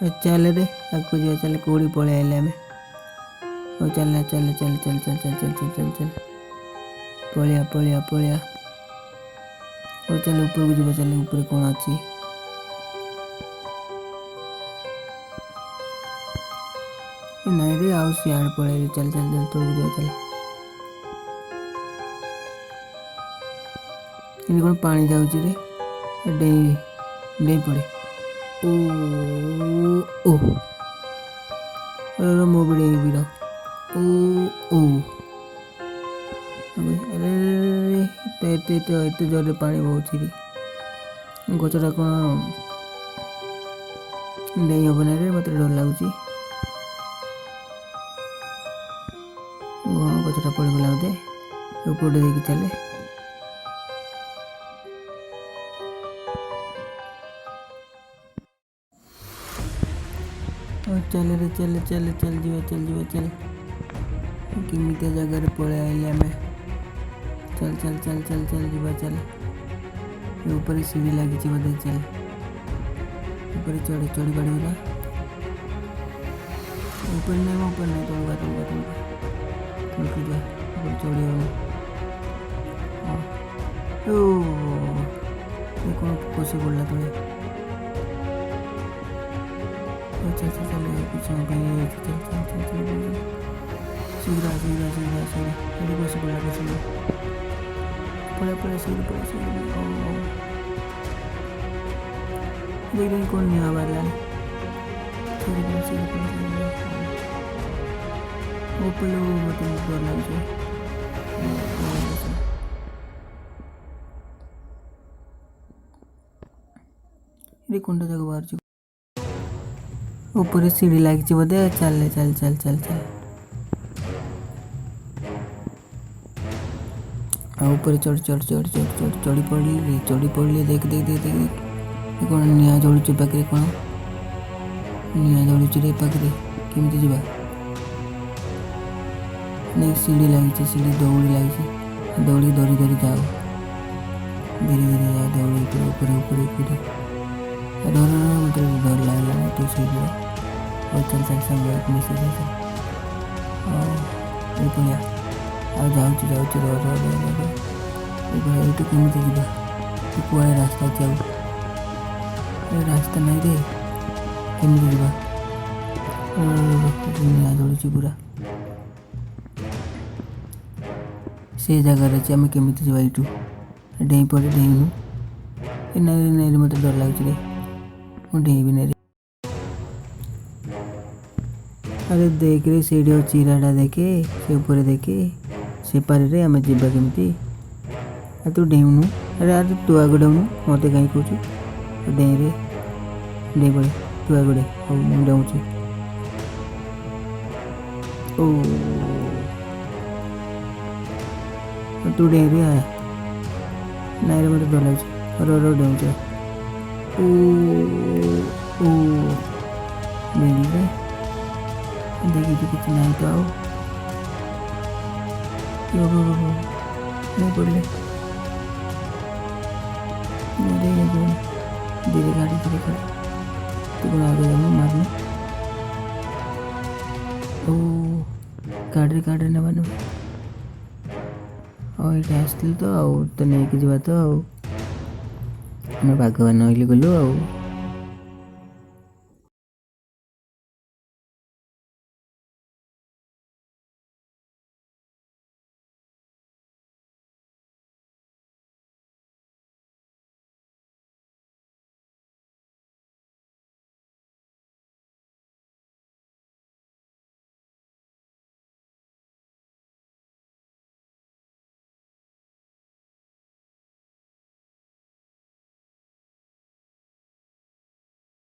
चल रे आगू जा चल कौड़ी पड़े आइले आम चल चल चल चल चल चल चल चल चल चल पलिया पलिया पलिया चल ऊपर को जा चल ऊपर कौन अच्छी नहीं रे आउ सियाड़ पड़े चल चल चल तोड़ जा चल इन कौन पानी जाऊँ रे डेई डेई पड़े ओ ओ अरे मो भी डेई ओ ओ अरे एत जोरे पानी बहुत रे गचटा कौन डेई हम ना रे मत डर लगुच गचटा पड़गला बोधे ऊपर देखिए चले चल रे चल चल चल जीवा चल किमित जगह पड़े आइले आम चल चल चल चल चल जीवा चल ऊपर सीढ़ी लगी बोधे चल ऊपर चढ़ी चढ़ी पड़े ना ऊपर नहीं तोड़गा जा ऊपर चढ़ी हो कौन कषि पड़ा तले चल चल चल कुछ चल चल चल चल चल शीघ्र शीघ्र शीघ्र शीघ्र ये कषि पड़ा पड़े पड़े शीघ्र पड़े शीघ्र कौन नहीं आवाज लाने शीघ्र पड़े ऊपर मतलब डर लग जाए कौन जगह बाहर ऊपर सीढ़ी लगी बोधे चल चल चल चल चल ऊपर चढ़ चढ़ चढ़ चढ़ चढ़ चढ़ी पड़े देख देख देख देख कौन निआ जलुच पाखे कौन निआ जलुच रे पाखे केमती जा नहीं सीढ़ी लगी सीढ़ी दौड़ी लगी दौड़ी धरी धरी जाओ धीरे धीरे जाओ दौड़ी ऊपर ऊपर ऊपर डर मतलब डर लगला तो सीढ़ी और चल चल संग मिसे पड़िया आ जाऊँ ये केमती जा कड़े रास्ता जाऊ रास्ता नहीं रे केमती जा जलुच पूरा से जगार अच्छे आम केमी जावा यू डेई पड़े डेईनु नहीं नहीं मत डर लगुच रे मुझे डेईबी नहीं अरे देख रे सीढ़ी चिराटा देखे से ऊपर देखे से पारे रे आम जा केमी तू डेऊनु अरे अरे तू आग डेऊनु मत कहीं कौच डेई रे डेई पड़े तू आग डे मुझे डेऊँच ओ तू डे रे आया नहीं रे मत डर लगे रो डेच ओ मेरी रे देखी तो कुछ नहीं तो आओ नहीं पड़े धीरे गाड़ी तू कौन आगे जाऊँ मारने ओ गाड़ी ना बने और ये आसती तो नहीं कि जा तो भागवान नहली गलु आ